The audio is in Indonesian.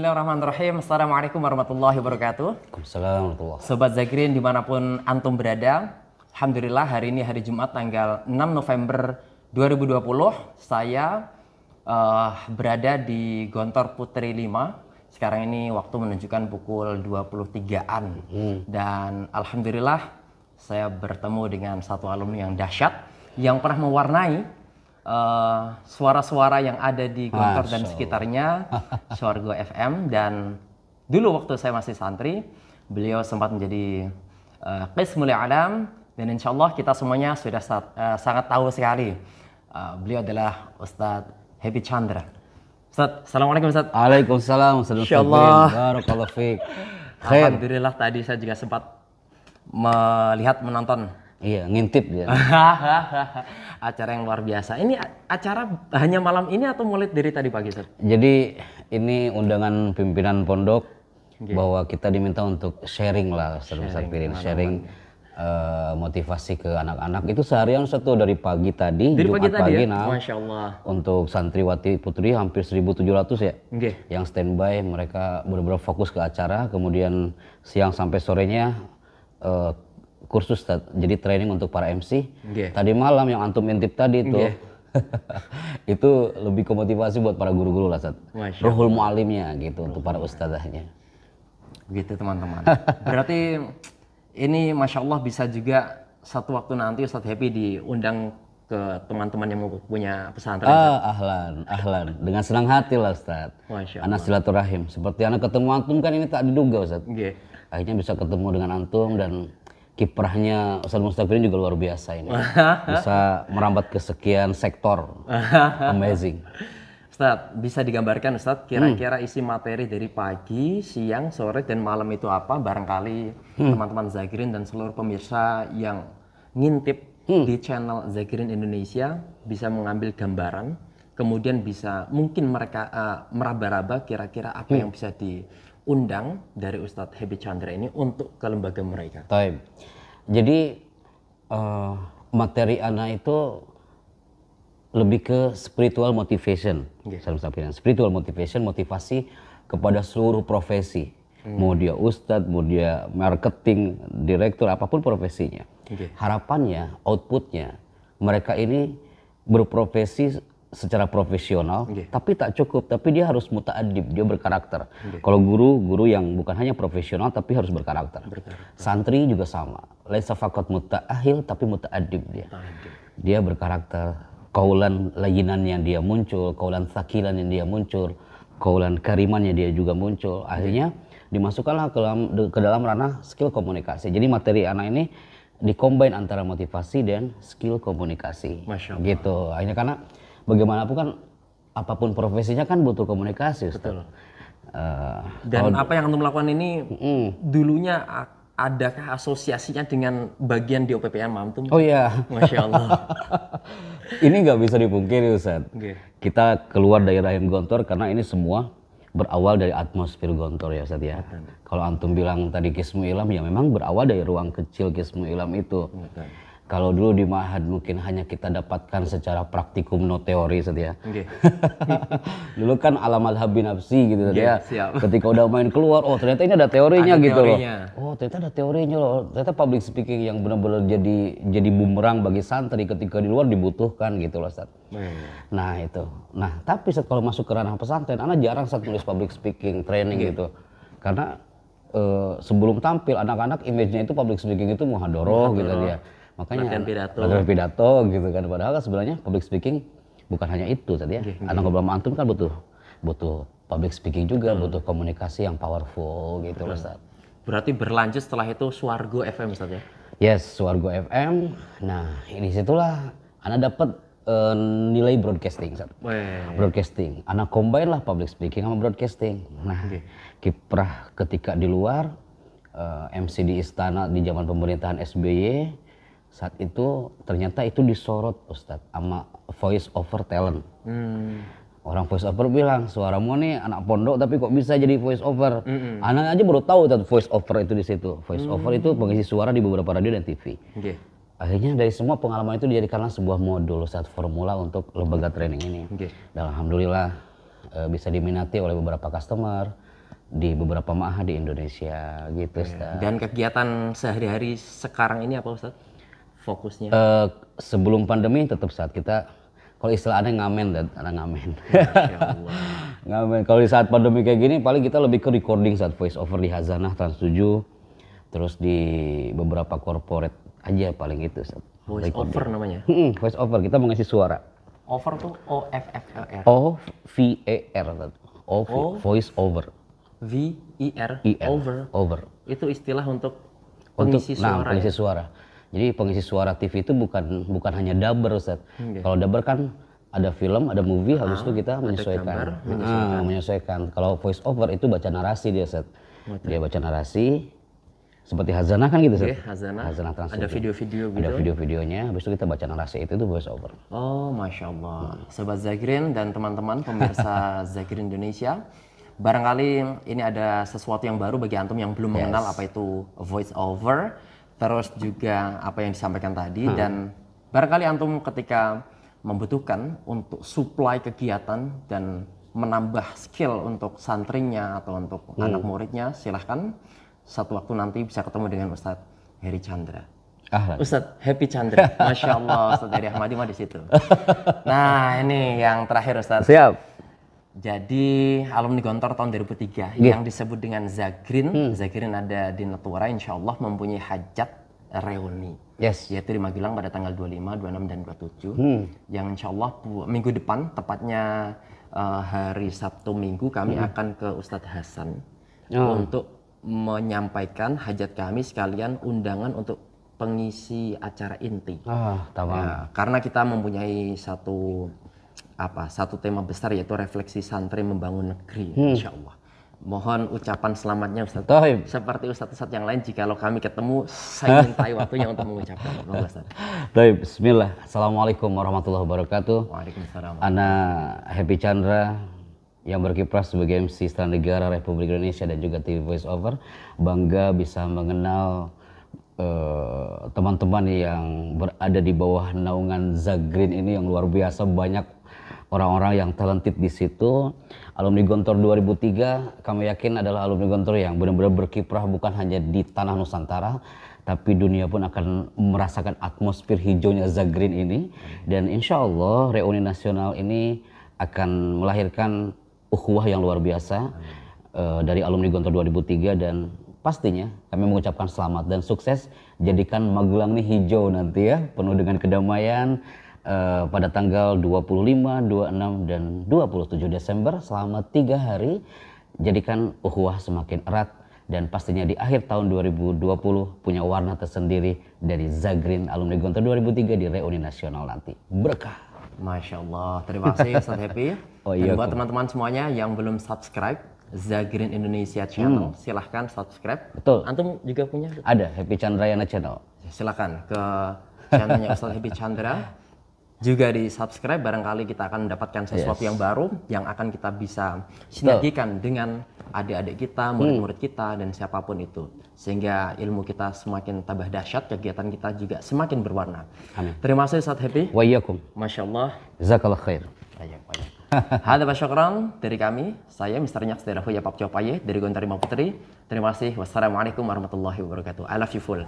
Bismillahirrahmanirrahim. Assalamualaikum warahmatullahi wabarakatuh. Waalaikumsalam. Sobat Zakirin dimanapun antum berada, Alhamdulillah hari ini hari Jumat tanggal 6 November 2020. Saya berada di Gontor Putri 5. Sekarang ini waktu menunjukkan pukul 23-an. Dan Alhamdulillah saya bertemu dengan satu alumni yang dahsyat yang pernah mewarnai suara-suara yang ada di Gontor dan sekitarnya, Swargo FM. Dan dulu waktu saya masih santri, beliau sempat menjadi Qismul Alam, dan insya Allah kita semuanya sudah sangat tahu sekali. Beliau adalah Ustadz Happy Chandra. Ustadz, Assalamualaikum Ustadz. Waalaikumsalam. Insyaallah. Barakallahu fiik. Alhamdulillah tadi saya juga sempat menonton. Iya, ngintip dia. Acara yang luar biasa. Ini acara hanya malam ini atau mulai dari tadi pagi, Ustaz? Jadi ini undangan pimpinan pondok bahwa kita diminta untuk sharing lah, Ustaz Pirin. Sharing motivasi ke anak-anak. Itu seharian satu dari pagi tadi, dari Jumat pagi ya? nah. Masya Allah. Untuk santriwati putri hampir 1.700 ya. Yang standby, mereka benar-benar fokus ke acara. Kemudian siang sampai sorenya kursus, jadi training untuk para MC. Tadi malam yang antum intip tadi itu itu lebih ke motivasi buat para guru-guru lah, Ustaz. Ruhul mu'alimnya gitu untuk para ustazahnya. Begitu teman-teman. Berarti ini Masya Allah bisa juga satu waktu nanti Ustadz Happy diundang ke teman-teman yang punya pesantren. Ahlan. Dengan senang hati lah, Ustaz. Anak silaturahim. Seperti anak ketemu antum kan ini tak diduga, Ustaz. Akhirnya bisa ketemu dengan antum, dan kiprahnya Ustadz Mustaqbilin juga luar biasa ini. Bisa merambat ke sekian sektor. Amazing. Ustadz, bisa digambarkan Ustadz kira-kira isi materi dari pagi, siang, sore, dan malam itu apa? Barangkali teman-teman Zakirin dan seluruh pemirsa yang ngintip di channel Zakirin Indonesia bisa mengambil gambaran, kemudian bisa mungkin mereka meraba-raba kira-kira apa yang bisa diundang dari Ustadz Happy Chandra ini untuk ke lembaga mereka. Taib. Jadi materi anak itu lebih ke spiritual motivation. Spiritual motivation, motivasi kepada seluruh profesi. Mau dia ustadz, mau dia marketing, direktur, apapun profesinya. Harapannya, outputnya, mereka ini berprofesi secara profesional, tapi tak cukup, tapi dia harus muta'adib, dia berkarakter. Kalau guru yang bukan hanya profesional tapi harus berkarakter. Santri juga sama, laisa faqat muta'ahil tapi muta'adib dia. Dia berkarakter, kaulan layinan yang dia muncul, kaulan sakilan yang dia muncul, kaulan karimannya dia juga muncul. Akhirnya dimasukkanlah ke dalam ranah skill komunikasi. Jadi materi anak ini dikombin antara motivasi dan skill komunikasi. Gitu. Akhirnya karena bagaimanapun kan apapun profesinya kan butuh komunikasi. Betul. Dan apa yang antum lakukan ini dulunya adakah asosiasinya dengan bagian di OPPM antum? Oh iya. Masya Allah. Ini nggak bisa dipungkiri, Ustaz. Kita keluar dari rahim Gontor karena ini semua berawal dari atmosfer Gontor ya, Ustaz ya. Kalau antum bilang tadi Qismu Ilham, ya memang berawal dari ruang kecil Qismu Ilham itu. Kalau dulu di Ma'had mungkin hanya kita dapatkan secara praktikum, no teori, Ustaz ya. Dulu kan ala madhab bin nafsi gitu, Ustaz ya. Ketika udah main keluar, oh ternyata ini ada teorinya gitu loh. Oh ternyata ada teorinya loh. Ternyata public speaking yang benar-benar jadi bumerang bagi santri ketika di luar dibutuhkan gitu loh, Ustaz. Nah itu. Nah tapi kalau masuk ke ranah pesantren, anak jarang Ustaz nulis public speaking training gitu. Karena sebelum tampil anak-anak image-nya itu public speaking itu muhadoroh gitu dia. Makanya latihan pidato gitu kan, padahal kan sebenarnya public speaking bukan hanya itu tadi ya. Anak ngobrol sama antum kan butuh public speaking juga, butuh komunikasi yang powerful gitu loh, Ustaz. Berarti berlanjut setelah itu Swargo FM, Ustaz ya? Yes, Swargo FM. Nah, ini situlah anak dapat nilai broadcasting, Ustaz. Broadcasting. Anak combine lah public speaking sama broadcasting. Nah, kiprah ketika di luar MC di istana di zaman pemerintahan SBY saat itu ternyata itu disorot, Ustadz, sama voice over talent. Orang voice over bilang, suaramu nih anak pondok tapi kok bisa jadi voice over. Anak aja baru tahu voice over itu di situ. Voice over itu pengisi suara di beberapa radio dan TV. Akhirnya dari semua pengalaman itu dijadikanlah sebuah modul, Ustadz, formula untuk lembaga training ini. Dan alhamdulillah bisa diminati oleh beberapa customer. di beberapa ma'had di Indonesia gitu Ustaz. Dan kegiatan sehari-hari sekarang ini apa Ustaz? Fokusnya? Sebelum pandemi tetap saat kita, kalau istilah ada ngamen dan ada ngamen. Masya Allah. Ngamen. Kalau di saat pandemi kayak gini paling kita lebih ke recording saat voice over di Hazanah Trans 7, terus di beberapa corporate aja paling gitu Ustaz. Voice over namanya? Voice over, kita mengisi suara. Over tuh O-F-F-E-R. O-V-E-R. Voice over. V-I-R. Over. Itu istilah untuk pengisi suara. Pengisi suara. Jadi pengisi suara TV itu bukan hanya dubber Ustaz. Kalau dubber kan ada film, ada movie, habis itu kita menyesuaikan. Menyesuaikan. Kalau voice over itu baca narasi dia Ustaz. Dia baca narasi seperti Hazanah kan gitu Ustaz. Hazanah Trans. Ada video-video gitu. Ada video-videonya, habis itu kita baca narasi itu voice over. Oh, Masya Allah. Sobat Zagrin dan teman-teman pemirsa Zagrin Indonesia, barangkali ini ada sesuatu yang baru bagi antum yang belum mengenal apa itu voice over, terus juga apa yang disampaikan tadi, dan barangkali antum ketika membutuhkan untuk supply kegiatan dan menambah skill untuk santrinya atau untuk anak muridnya, silahkan satu waktu nanti bisa ketemu dengan Ustadz Heri Chandra. Ustadz Happy Chandra, Masya Allah, Ustadz Heri Ahmadi mah di situ. Nah ini yang terakhir Ustadz. Siap. Jadi alumni Gontor tahun 2003 yang disebut dengan Zagrin. Zagrin ada di Netwara, insya Allah mempunyai hajat reuni. Yaitu di Magelang pada tanggal 25, 26, dan 27. Yang insya Allah minggu depan, tepatnya hari Sabtu Minggu, kami akan ke Ustadz Hasan untuk menyampaikan hajat kami sekalian undangan untuk pengisi acara inti. Karena kita mempunyai satu tema besar, yaitu refleksi santri membangun negeri, insya Allah. Mohon ucapan selamatnya Ustaz. Seperti Ustaz-Ustaz yang lain, jikalau kami ketemu, saya mintai waktunya untuk mengucapkan. Bismillah. Assalamualaikum warahmatullahi wabarakatuh. Waalaikumsalam. Ana Happy Chandra yang berkiprah sebagai MC Istana Negara Republik Indonesia dan juga TV Voice Over. Bangga bisa mengenal teman-teman yang berada di bawah naungan Zagrin ini yang luar biasa, banyak orang-orang yang talented di situ. Alumni Gontor 2003 kami yakin adalah alumni Gontor yang benar-benar berkiprah bukan hanya di tanah Nusantara, tapi dunia pun akan merasakan atmosfer hijaunya Zagrin ini. Dan insya Allah reuni nasional ini akan melahirkan ukhuwah yang luar biasa dari alumni Gontor 2003, dan pastinya kami mengucapkan selamat dan sukses. Jadikan Magelang ini hijau nanti ya, penuh dengan kedamaian. Pada tanggal 25, 26, dan 27 Desember selama 3 hari, jadikan ukhuwah semakin erat, dan pastinya di akhir tahun 2020 punya warna tersendiri dari Zagrin alumni Gontor 2003 di reuni nasional nanti. Berkah. Masya Allah, terima kasih Ustaz Happy. Dan buat teman-teman semuanya yang belum subscribe Zagrin Indonesia channel, silahkan subscribe. Betul. Antum juga punya? Ada, Happy Chandrayana channel. Silahkan ke channelnya Ustaz Happy Chandra. Juga di subscribe, barangkali kita akan mendapatkan sesuatu yang baru yang akan kita bisa sinergikan dengan adik-adik kita, murid-murid kita, dan siapapun itu. Sehingga ilmu kita semakin tambah dahsyat, kegiatan kita juga semakin berwarna. Amin. Terima kasih Ustaz Happy. Wa iyyakum. Masya Allah. Jazakallah khair. Hada basyakran dari kami, saya Mr. Nyak Sederahu Yapap Copaye dari Gontar Lima Putri. Terima kasih. Wassalamualaikum warahmatullahi wabarakatuh. I love you full.